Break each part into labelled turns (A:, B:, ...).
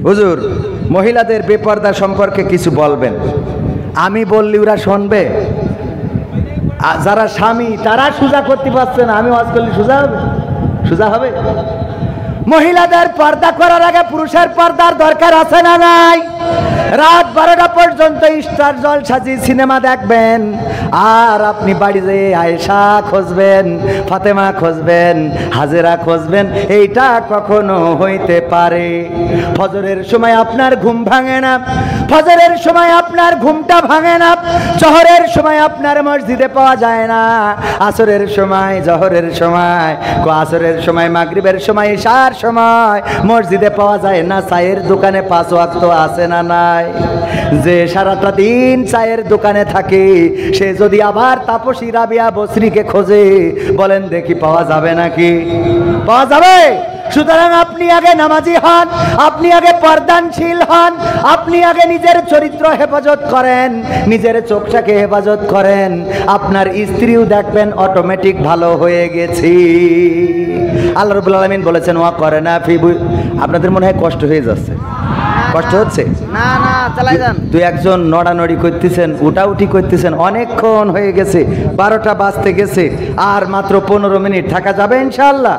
A: হুজুর মহিলাদের বেপর্দা সম্পর্কে কিছু বলবেন। আমি বললি ওরা শুনবে? যারা স্বামী তারা সোজা করতে পারছে না, আমি ওয়াজ করলে সোজা হবে? সোজা হবে? মহিলাদের পর্দা করার আগে পুরুষের পর্দার দরকার আছে না নাই? রাত 12টা পর্যন্ত স্টার জলসাজি সিনেমা দেখবেন, আর আপনি বাড়িতে আয়েশা খুঁজবেন, ফাতেমা খুঁজবেন, হাজেরা খুঁজবেন, এইটা কখনো হইতে পারে? ফজরের সময় আপনার ঘুম ভাঙে না, ফজরের সময় আপনার ঘুমটা ভাঙে না, জোহরের সময় আপনার মসজিদে পাওয়া যায় না, আসরের সময়, জোহরের সময়, আসরের সময়, মাগরিবের সময়, ইশার সময় মসজিদে পাওয়া যায় না, চায়ের দোকানে 5 ওয়াক্ত আছে না নাই? যে সারাটা দিন চায়ের দোকানে থাকে সে যদি আবার তাপসী রাবিয়া বসরিকে খোঁজে, বলেন দেখি পাওয়া যাবে নাকি? পাওয়া যাবে? সুতরাং আপনি আগে নামাজি হন, আপনি আগে পর্দানশীল হন, আপনি আগে নিজের চরিত্র হেফাজত করেন, নিজের চোখটাকে হেফাজত করেন, আপনার স্ত্রীও দেখবেন অটোমেটিক ভালো হয়ে গেছি। আল্লাহ রাব্বুল আলামিন বলেছেন ওয়া করেনা ফি, আপনাদের মনে হয় কষ্ট হয়ে যাচ্ছে? কষ্ট হচ্ছে?
B: না না, চালাই যান।
A: তুই একজন নড়ানড়ি করতেছেন, উঠাউঠি করতেছেন, অনেকক্ষণ হয়ে গেছে, 12টা বাজতে গেছে, আর মাত্র 15 মিনিট থাকা যাবে ইনশাআল্লাহ?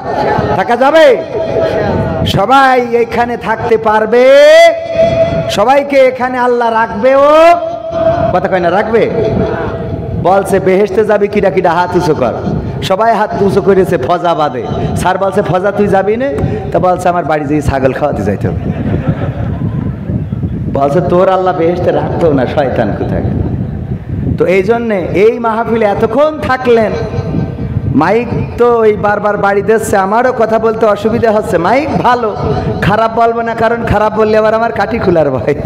A: থাকা যাবে? সবাই এখানে থাকতে পারবে? সবাইকে এখানে আল্লাহ রাখবেও? কথা কয় না, রাখবে? বলছে বেহেশতে যাবি, কিডা কিডা হাত উঁচু কর। সবাই হাত উঁচু করেছে ফজা বাদে। স্যার বলছে ফজা তুই যাবি না? তা বলছে আমার বাড়ি যেয়ে ছাগল খাওয়াতে যাইতে হবে। বলছে তোর আল্লাহ বেহেশতে রাখতো না, শয়তান কোথায়। তো এই জন্যে এই মাহফিলে এতক্ষণ থাকলেন। মাইক তো ওই বারবার বাড়ি দিচ্ছে, আমারও কথা বলতে অসুবিধা হচ্ছে। মাইক ভালো, খারাপ বলবো না, কারণ খারাপ বললে আবার আমার কাঠি খোলার ভয়।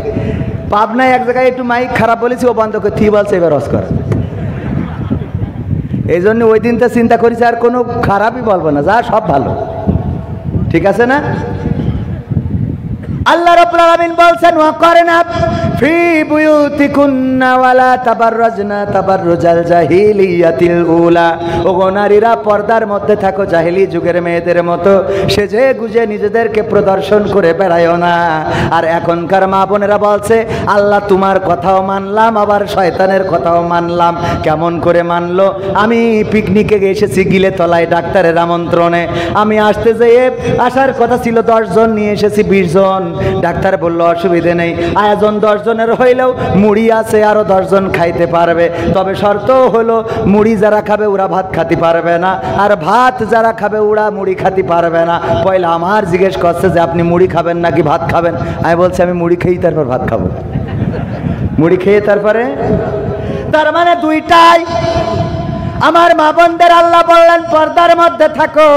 A: পাবনায় এক জায়গায় একটু মাইক খারাপ বলেছি, ও বন্ধ করে ঠিক বলছে এবার রস কর। এই জন্য ওই দিন তো চিন্তা করেছি আর কোনো খারাপই বলবো না, যা সব ভালো। ঠিক আছে না? আল্লাহ রাব্বুল আলামিন বলছেন ওয়া করেনা ফি বুয়ুতিকুন্না ওয়ালা তাবাররাজনা তাবাররুজাল জাহিলিয়াতিল উলা। ওগো নারীরা পর্দার মধ্যে থাকো জাহেলি যুগের মেয়েদের মতো সেজে গুজে নিজেদেরকে প্রদর্শন করে বেড়ায়ও না। আর এখনকার মা বোনেরা বলছে আল্লাহ তোমার কথাও মানলাম আবার শয়তানের কথাও মানলাম। কেমন করে মানলো? আমি পিকনিকে এসেছি গিলে তলায় ডাক্তারের আমন্ত্রণে, আমি আসতে যেয়ে আসার কথা ছিল 10 জন, নিয়ে এসেছি 20 জন। ডাক্তার বলল অসুবিধে নেই, আয়োজন 10 জনের হইলেও মুড়ি আছে, আরো 10 জন খাইতে পারবে, তবে শর্ত হলো মুড়ি যারা খাবে ওরা ভাত খাতে পারবে না, আর ভাত যারা খাবে ওরা মুড়ি খাতে পারবে না। পয়লা আমার জিজ্ঞেস করছে যে আপনি মুড়ি খাবেন নাকি ভাত খাবেন? আমি বলছি আমি মুড়ি খেয়েই তারপর ভাত খাবো। মুড়ি খেয়ে তারপরে, তার মানে দুইটাই। আমার মা বোনদের আল্লাহ বললেন পর্দার মধ্যে থাকো,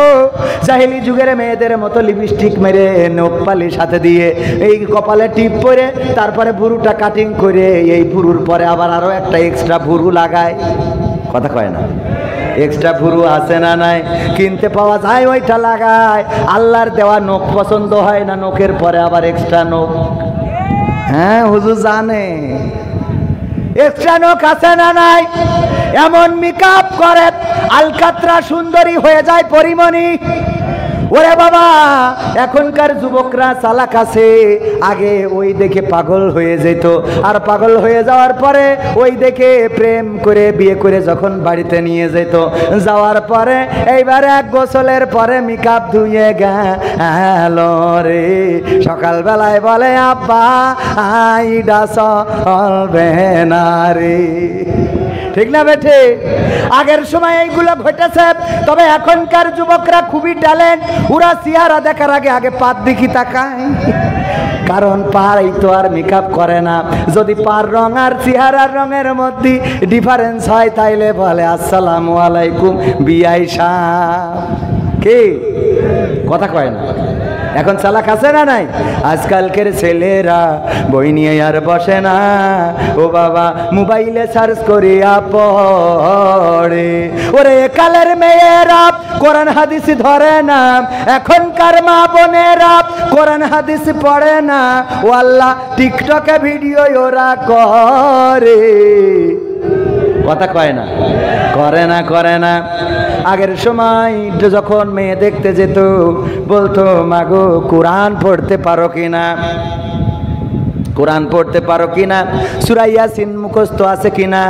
A: জাহেলি যুগের মেয়েদের মতো লিপস্টিক মেরে, নখ পালিশ হাতে দিয়ে, এই কপালে টিপ পরে, তারপরে ভুরুটা কাটিং করে, এই ভুরুর পরে আবার আরো একটা এক্সট্রা ভুরু লাগায়। কথা কয় না? এক্সট্রা ভুরু আছে না নাই? কিনতে পাওয়া যায়, ওইটা লাগায়। আল্লাহর দেওয়া নখ পছন্দ হয় না, নখের পরে আবার এক্সট্রা নখ। হ্যাঁ হুজুর জানে এক্সট্রা নখ আছে না নাই? এমন মেকআপ করে আলকাতরা সুন্দরী হয়ে যায় পরিমণি। ওরে বাবা, এখনকার যুবকরা চালাক আছে, আগে ওই দেখে পাগল হয়ে যেত, আর পাগল হয়ে যাওয়ার পরে ওই দেখে প্রেম করে বিয়ে করে যখন বাড়িতে নিয়ে যেত, যাওয়ার পরে এইবার 1 গোসলের পরে মেকআপ ধুয়ে গেল রে, সকালবেলায় বলে আব্বা আইডা চলবে না রে। ঠিক না বেঠে? আগের সময় এইগুলো ঘটেছে, তবে এখনকার যুবকরা খুবই ট্যালেন্ট। ওরা চেহারা দেখার আগে আগে পাত দেখি তাকায়, কারণ পাই তো আর মেকআপ করে না। যদি পার রং আর চেহারার রঙের মধ্যে ডিফারেন্স হয় তাইলে বলে আসসালামু আলাইকুম বিআই সাহেব। কি কথা কয় না? এখন চালাক আছে না নাই? আজকালকের ছেলেরা বই নিয়ে আর বসে না, ও বাবা মোবাইলে সার্চ করিয়া পড়ে। ওরে কালের মেয়েরা কোরআন হাদিস ধরে না, এখনকার মা বোনেরা কোরআন হাদিস পড়ে না, ও আল্লাহ টিকটকে ভিডিও ওরা করে। কথা কয় না? করে না, করে না। আগের সময় যখন মেয়ে দেখতে যেত বলতো মাগো কোরআন পড়তে পারো কিনা? কোরআন পড়তে পারো কিনা, সূরা ইয়াসিন মুখস্থ আছে কিনা,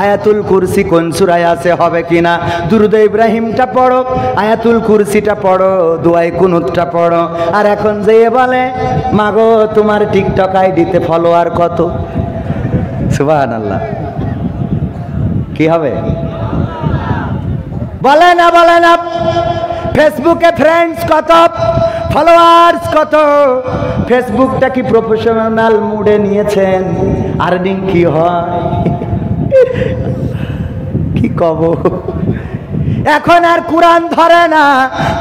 A: আয়াতুল কুরসি কোন সূরায় আছে হবে কিনা, দুরূদ ইব্রাহিমটা পড়ো, আয়াতুল কুরসিটা পড়ো, দুআয়ে কুনুতটা পড়ো। আর এখন যে বলে মাগো তোমার টিকটক আইডিতে ফলোয়ার কত, সুবহানাল্লাহ, কি হবে? বলে না বলে না, ফেসবুকে ফ্রেন্ডস কত, ফলোয়ার্স কত, ফেসবুকটা কি প্রফেশনাল মুডে নিয়েছেন, আর্নিং কি হয় কি কব। এখন আর কোরআন ধরে না,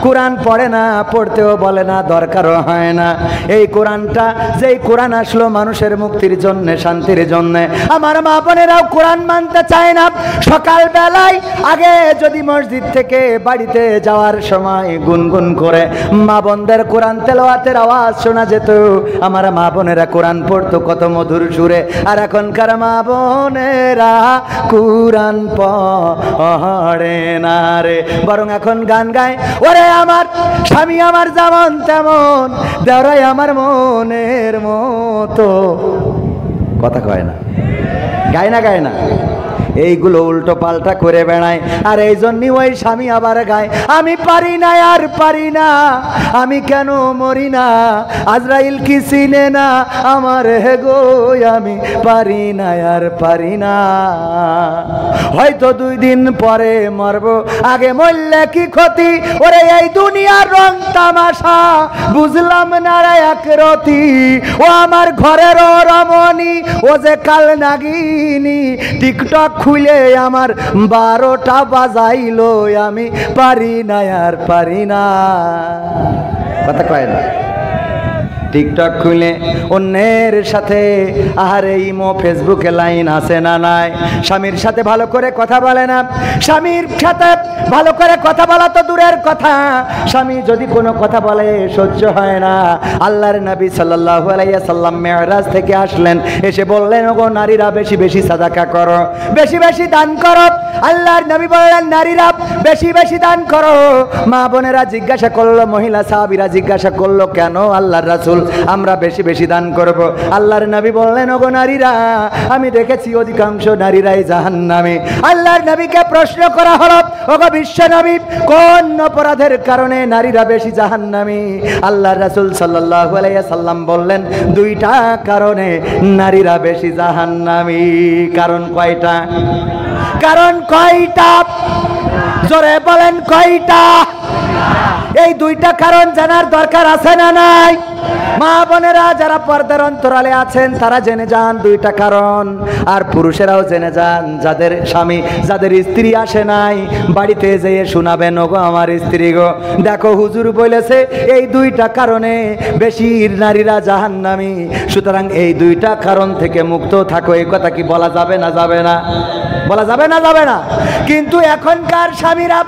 A: কোরআন পড়ে না, পড়তেও বলে না, দরকারও হয় না। এই কোরআনটা, যেই কোরআন আসলো মানুষের মুক্তির জন্য, শান্তির জন্য, আমার মা বোনেরাও কোরআন মানতে চায় না। সকালবেলায় আগে যদি মসজিদ থেকে বাড়িতে যাওয়ার সময় গুনগুন করে মা বোনদের কোরআন তেলাওয়াতের আওয়াজ শোনা যেত, আমার মা বোনেরা কোরআন পড়তো কত মধুর সুরে। আর এখনকার মা বোনেরা কোরআন পড়ে না রে, বরং এখন গান গায়, ওরে আমার স্বামী আমার যেমন তেমন, দেওরাই আমার মনের মতো, কথা কয় না, গায় না, গায় না, এইগুলো উল্টো পাল্টা করে বেড়ায়। আর এই জন্যই ওই স্বামী আবার গায়, আমি পারি না আর পারি না, আমি কেন মরি না, আজরাইল কি চিনে না আমার হে গো, আমি পারি না আর পারি না, হয়তো 2 দিন পরে মরবো, আগে মরলে কি ক্ষতি, ওরে এই দুনিয়ার রং তামাশা বুঝলাম না রে এক রতি, ও আমার ঘরের রমণী, ও যে কাল নাগিনী, টিকটক খুলে আমার 12টা বাজাইলো, আমি পারি না আর পারি না, কথা কয় না। টিকটক খুলে অন্যের সাথে, আহারে ইমো ফেসবুকে লাইন আছে না নাই, স্বামীর সাথে ভালো করে কথা বলে না, স্বামীর সাথে ভালো করে কথা বলা তো দূরের কথা, স্বামী যদি কোনো কথা বলে সহ্য হয় না। আল্লাহর নবী সাল্লাল্লাহু আলাইহি সাল্লাম মেরাজ থেকে আসলেন, এসে বললেন, ওগো নারীরা বেশি বেশি সাদাকা করো, বেশি বেশি দান করো। আল্লাহর নবী বললেন, নারীরা বেশি বেশি দান করো। মা বোনেরা জিজ্ঞাসা করলো, মহিলা সাহাবীরা জিজ্ঞাসা করলো, কেন আল্লাহর রাসূল আমরা বেশি বেশি দান করব? আল্লাহর নবী বললেন, ওগো নারীরা, আমি দেখেছি অধিকাংশ নারীরাই জাহান্নামে। আল্লাহর নবীকে প্রশ্ন করা হলো, ওগো বিশ্ব নবী, কোন অপরাধের কারণে নারীরা বেশি জাহান্নামে? আল্লাহর রাসূল সাল্লাল্লাহু আলাইহি সাল্লাম বললেন, 2টা কারণে নারীরা বেশি জাহান্নামী। কারণ কয়টা? কারণ কয়টা? জোরে বলেন কয়টা? এই 2টা কারণ জানার দরকার আছে না নাই? মা বোনেরা যারা পর্দার অন্তরালে আছেন তারা জেনে যান 2টা কারণ, আর পুরুষেরাও জেনে যান, যাদের স্বামী, যাদের স্ত্রী আসে নাই, বাড়িতে যেয়ে শোনাবেন, ওগো আমার স্ত্রী গো, দেখো হুজুর বলেছে এই 2টা কারণে বেশি নারীরা জাহান্নামী, সুতরাং এই 2টা কারণ থেকে মুক্ত থাকো। এই কথা কি বলা যাবে না যাবে না? বলা যাবে না যাবে না? কিন্তু এখনকার স্বামীরা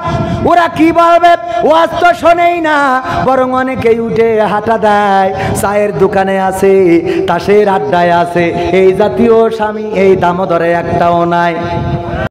A: ওরা কি বলবে, ওয়াজ তো শোনেই না, বরং অনেকেই উঠে হাঁটা দেয়, চায়ের দোকানে আছে, তাসের আড্ডায় আছে, এই জাতীয় স্বামী এই দামোদরে একটাও নাই।